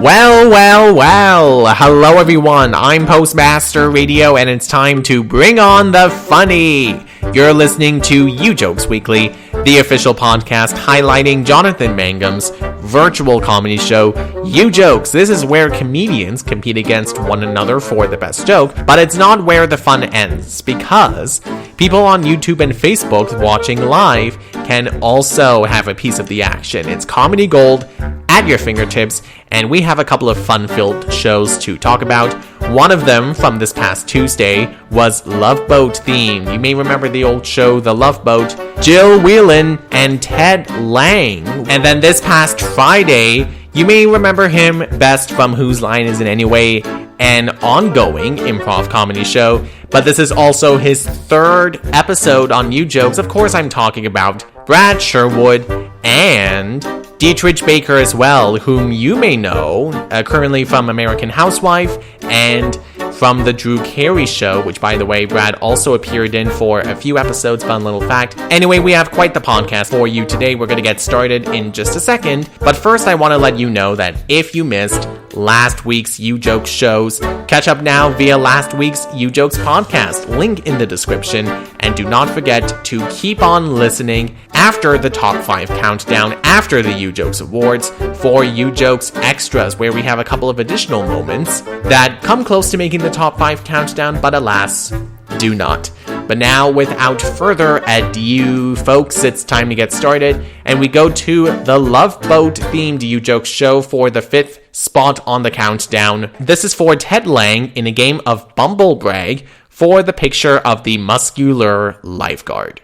Well. Hello, everyone. I'm Postmaster Radio, and it's time to bring on the funny. You're listening to Ujokes Weekly, the official podcast highlighting Jonathan Mangum's virtual comedy show, Ujokes. This is where comedians compete against one another for the best joke, but it's not where the fun ends, because people on YouTube and Facebook watching live can also have a piece of the action. It's comedy gold at your fingertips, and we have a couple of fun-filled shows to talk about. One of them from this past Tuesday was Love Boat themed. You may remember the old show, The Love Boat, Jill Whelan and Ted Lang. And then this past Friday, you may remember him best from Whose Line Is It Anyway, an ongoing improv comedy show. But this is also his third episode on Ujokes. Of course, I'm talking about Brad Sherwood and Dietrich Baker as well, whom you may know currently from American Housewife and from The Drew Carey Show, which, by the way, Brad also appeared in for a few episodes. Fun little fact. Anyway, we have quite the podcast for you today. We're going to get started in just a second. But first, I want to let you know that if you missed last week's Ujokes shows, catch up now via last week's Ujokes podcast. Link in the description. And do not forget to keep on listening after the Top 5 Countdown, after the Ujokes Awards, for Ujokes Extras, where we have a couple of additional moments that come close to making the Top 5 Countdown, but alas, do not. But now, without further ado, folks, it's time to get started, and we go to the Love Boat themed Ujokes show for the 5th spot on the countdown. This is for Ted Lang in a game of Bumble Brag for the picture of the muscular lifeguard.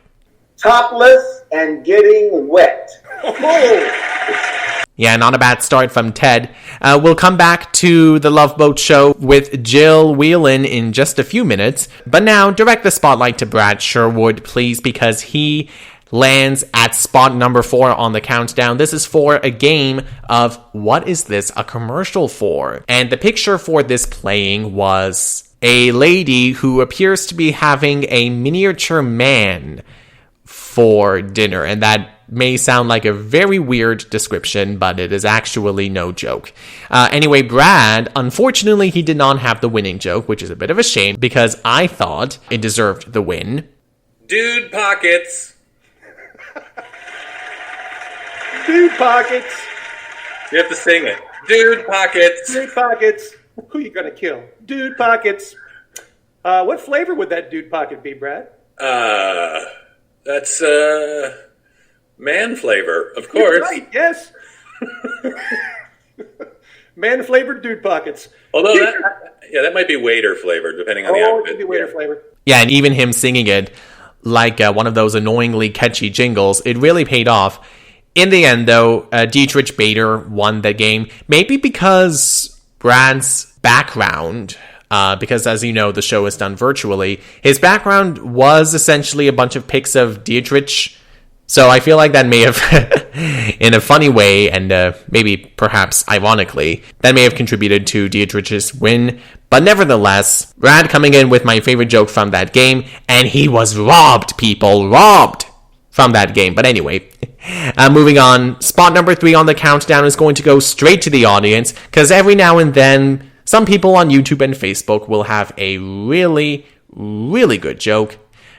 Topless and getting wet. Yeah, not a bad start from Ted. We'll come back to the Love Boat show with Jill Whelan in just a few minutes. But now, direct the spotlight to Brad Sherwood, please, because he lands at spot number 4 on the countdown. This is for a game of What Is This a Commercial For? And the picture for this playing was a lady who appears to be having a miniature man for dinner, and that may sound like a very weird description, but it is actually no joke. Anyway, Brad, unfortunately, he did not have the winning joke, which is a bit of a shame, because I thought it deserved the win. Dude pockets. Dude pockets. You have to sing it. Dude pockets. Dude pockets. Who you gonna kill? Dude pockets. What flavor would that dude pocket be, Brad? That's man flavor, of course. Right, yes. Man-flavored dude pockets. Although that might be waiter flavored, depending on the outfit. It could be waiter flavor. Yeah, and even him singing it like one of those annoyingly catchy jingles, it really paid off. In the end, though, Dietrich Bader won the game, maybe because Brad's background, because as you know, the show is done virtually, his background was essentially a bunch of pics of Dietrich. So I feel like that may have, in a funny way, and maybe perhaps ironically, that may have contributed to Dietrich's win. But nevertheless, Brad coming in with my favorite joke from that game, and he was robbed, people, robbed from that game. But anyway, moving on, spot number 3 on the countdown is going to go straight to the audience, because every now and then, some people on YouTube and Facebook will have a really, really good joke.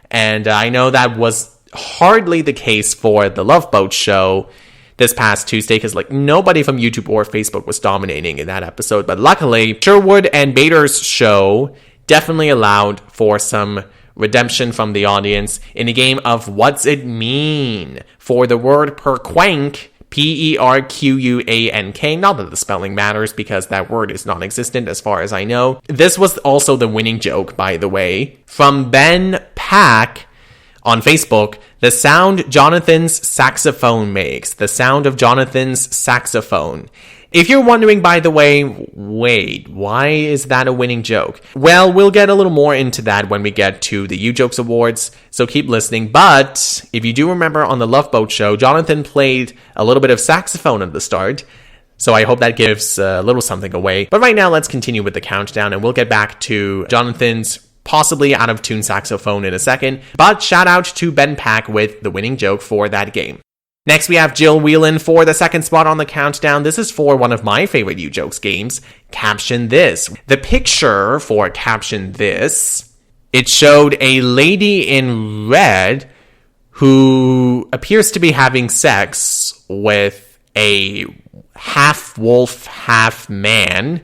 And I know that was hardly the case for the Love Boat show this past Tuesday, because nobody from YouTube or Facebook was dominating in that episode. But luckily, Sherwood and Bader's show definitely allowed for some redemption from the audience in a game of What's It Mean? For the word perquank, Perquank. Not that the spelling matters, because that word is non-existent as far as I know. This was also the winning joke, by the way, from Ben Pack on Facebook. The sound Jonathan's saxophone makes. The sound of Jonathan's saxophone. If you're wondering, by the way, wait, why is that a winning joke? Well, we'll get a little more into that when we get to the Ujokes Awards, so keep listening. But if you do remember on the Love Boat show, Jonathan played a little bit of saxophone at the start, so I hope that gives a little something away. But right now, let's continue with the countdown, and we'll get back to Jonathan's possibly out-of-tune saxophone in a second. But shout out to Ben Pack with the winning joke for that game. Next, we have Jill Whelan for the second spot on the countdown. This is for one of my favorite Ujokes games, Caption This. The picture for Caption This, it showed a lady in red who appears to be having sex with a half wolf, half man.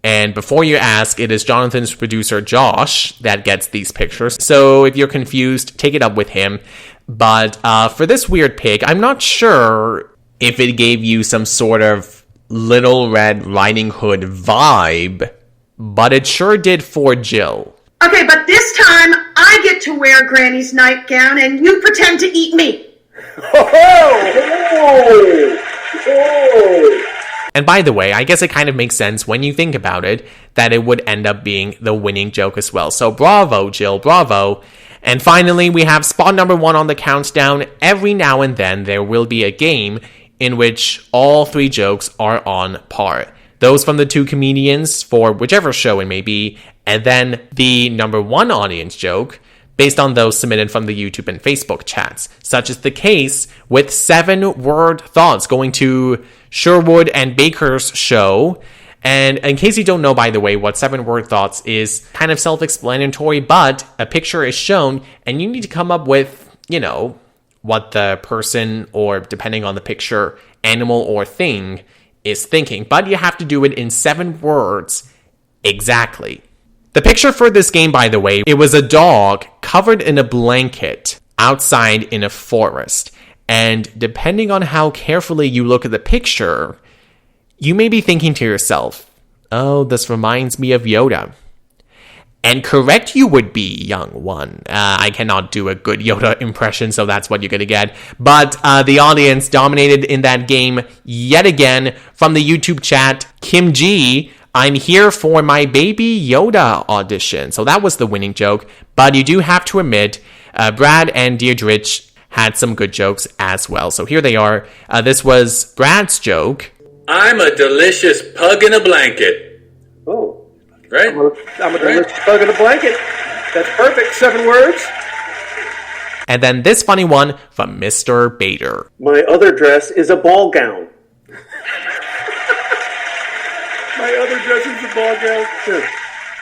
And before you ask, it is Jonathan's producer, Josh, that gets these pictures. So if you're confused, take it up with him. But for this weird pic, I'm not sure if it gave you some sort of Little Red Riding Hood vibe, but it sure did for Jill. Okay, but this time I get to wear Granny's nightgown and you pretend to eat me. And by the way, I guess it kind of makes sense when you think about it that it would end up being the winning joke as well. So bravo, Jill, bravo. And finally, we have spot number 1 on the countdown. Every now and then, there will be a game in which all 3 jokes are on par. Those from the 2 comedians for whichever show it may be, and then the number 1 audience joke based on those submitted from the YouTube and Facebook chats. Such is the case with 7-word thoughts going to Sherwood and Baker's show. And in case you don't know, by the way, what 7-word thoughts is kind of self-explanatory, but a picture is shown and you need to come up with, what the person, or depending on the picture, animal or thing is thinking. But you have to do it in 7 words exactly. The picture for this game, by the way, it was a dog covered in a blanket outside in a forest. And depending on how carefully you look at the picture, you may be thinking to yourself, oh, this reminds me of Yoda. And correct you would be, young one. I cannot do a good Yoda impression, so that's what you're going to get. But the audience dominated in that game yet again. From the YouTube chat, Kim G, I'm here for my baby Yoda audition. So that was the winning joke. But you do have to admit, Brad and Deirdrich had some good jokes as well. So here they are. This was Brad's joke. I'm a delicious pug in a blanket. Oh. Right? I'm a delicious pug in a blanket. That's perfect. 7 words. And then this funny one from Mr. Bader. My other dress is a ball gown. My other dress is a ball gown.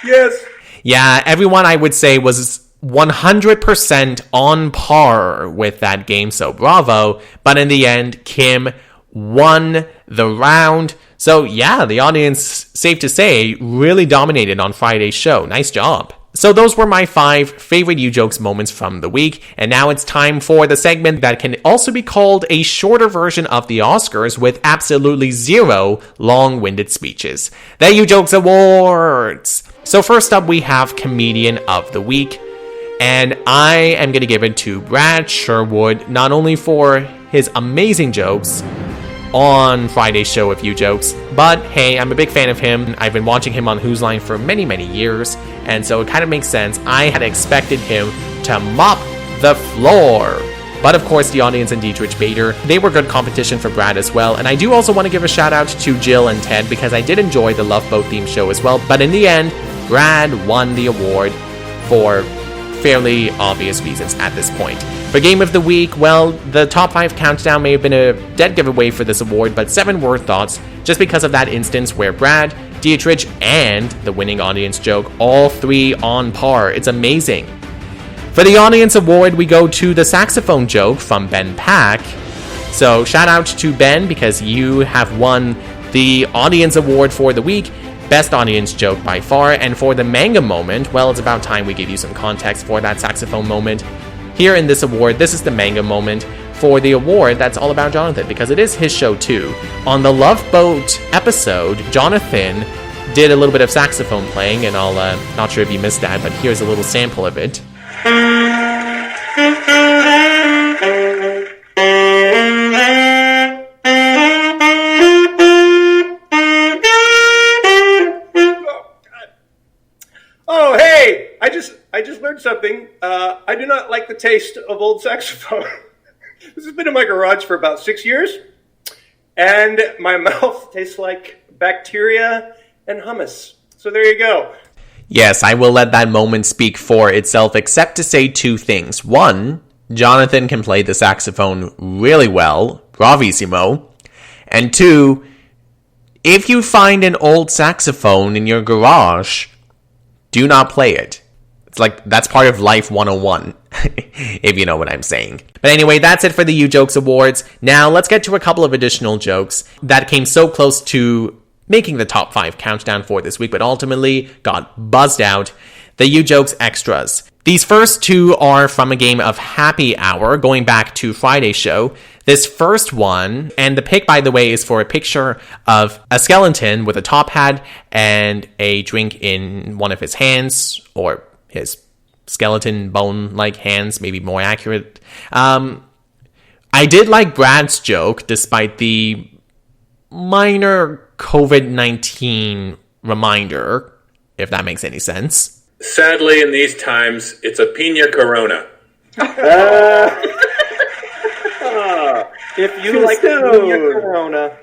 Yes. Yeah, everyone I would say was 100% on par with that game, so bravo. But in the end, Kim won the round. So yeah, the audience, safe to say, really dominated on Friday's show. Nice job. So those were my 5 favorite Ujokes moments from the week. And now it's time for the segment that can also be called a shorter version of the Oscars with absolutely 0 long-winded speeches. The Ujokes Awards! So first up, we have Comedian of the Week. And I am going to give it to Brad Sherwood, not only for his amazing jokes on Friday's show of Ujokes, but hey, I'm a big fan of him. I've been watching him on Who's Line for many, many years, and so it kind of makes sense. I had expected him to mop the floor. But of course, the audience and Dietrich Bader, they were good competition for Brad as well. And I do also want to give a shout out to Jill and Ted, because I did enjoy the Love Boat theme show as well. But in the end, Brad won the award for fairly obvious reasons at this point. For Game of the Week, well, the top 5 countdown may have been a dead giveaway for this award, but 7-word thoughts, just because of that instance where Brad, Dietrich, and the winning audience joke, all 3 on par. It's amazing. For the audience award, we go to the saxophone joke from Ben Pack. So shout out to Ben, because you have won the audience award for the week. Best audience joke by far. And for the Mangum moment, well, it's about time we give you some context for that saxophone moment. Here in this award, this is the Mangum moment for the award that's all about Jonathan, because it is his show too. On the Love Boat episode, Jonathan did a little bit of saxophone playing, and I'll not sure if you missed that, but here's a little sample of it. Oh, hey! I just learned something. I do not like the taste of old saxophone. This has been in my garage for about 6 years, and my mouth tastes like bacteria and hummus. So there you go. Yes, I will let that moment speak for itself, except to say 2 things. 1, Jonathan can play the saxophone really well, bravissimo. And 2, if you find an old saxophone in your garage, do not play it. It's like, that's part of life 101, if you know what I'm saying. But anyway, that's it for the Ujokes Awards. Now, let's get to a couple of additional jokes that came so close to making the top 5 countdown for this week, but ultimately got buzzed out. The Ujokes Extras. These first 2 are from a game of Happy Hour, going back to Friday's show. This first one, and the pick, by the way, is for a picture of a skeleton with a top hat and a drink in one of his hands, or his skeleton bone-like hands, maybe more accurate. I did like Brad's joke, despite the minor COVID-19 reminder, if that makes any sense. Sadly, in these times, it's a pina corona. If you like pina corona.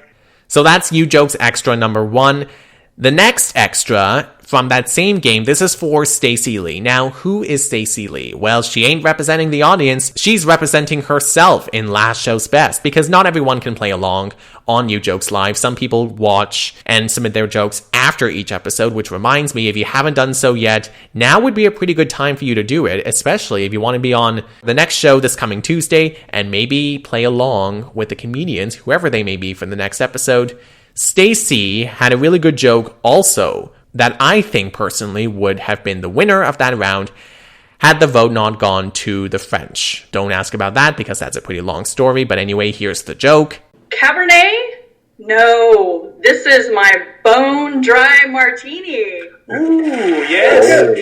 So that's Ujokes Extra number 1. The next extra from that same game, this is for Stacey Lee. Now, who is Stacey Lee? Well, she ain't representing the audience. She's representing herself in Last Show's Best, because not everyone can play along on Ujokes Live. Some people watch and submit their jokes after each episode, which reminds me, if you haven't done so yet, now would be a pretty good time for you to do it, especially if you want to be on the next show this coming Tuesday and maybe play along with the comedians, whoever they may be, for the next episode. Stacey had a really good joke also that I think personally would have been the winner of that round had the vote not gone to the French. Don't ask about that because that's a pretty long story, but anyway, here's the joke. Cabernet? No, this is my bone-dry martini. Ooh, yes.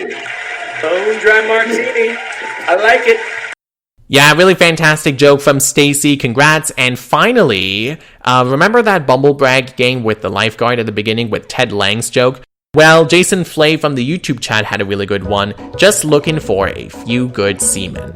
Bone dry martini. I like it. Yeah, really fantastic joke from Stacey. Congrats. And finally, remember that Bumblebrag game with the lifeguard at the beginning with Ted Lang's joke? Well, Jason Flay from the YouTube chat had a really good one. Just looking for a few good seamen.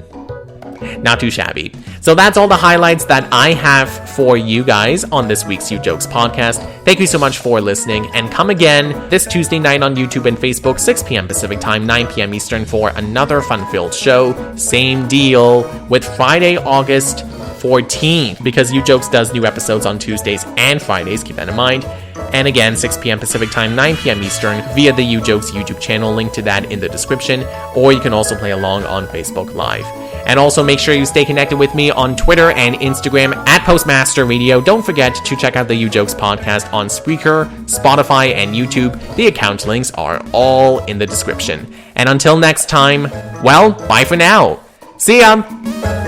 Not too shabby. So that's all the highlights that I have for you guys on this week's Ujokes podcast. Thank you so much for listening, and come again this Tuesday night on YouTube and Facebook, 6 p.m. Pacific Time, 9 p.m. Eastern, for another fun-filled show. Same deal with Friday, August 14th, because Ujokes does new episodes on Tuesdays and Fridays, keep that in mind. And again, 6 p.m. Pacific Time, 9 p.m. Eastern, via the Ujokes YouTube channel, link to that in the description, or you can also play along on Facebook Live. And also make sure you stay connected with me on Twitter and Instagram at Postmaster Radio. Don't forget to check out the Ujokes podcast on Spreaker, Spotify, and YouTube. The account links are all in the description. And until next time, well, bye for now. See ya!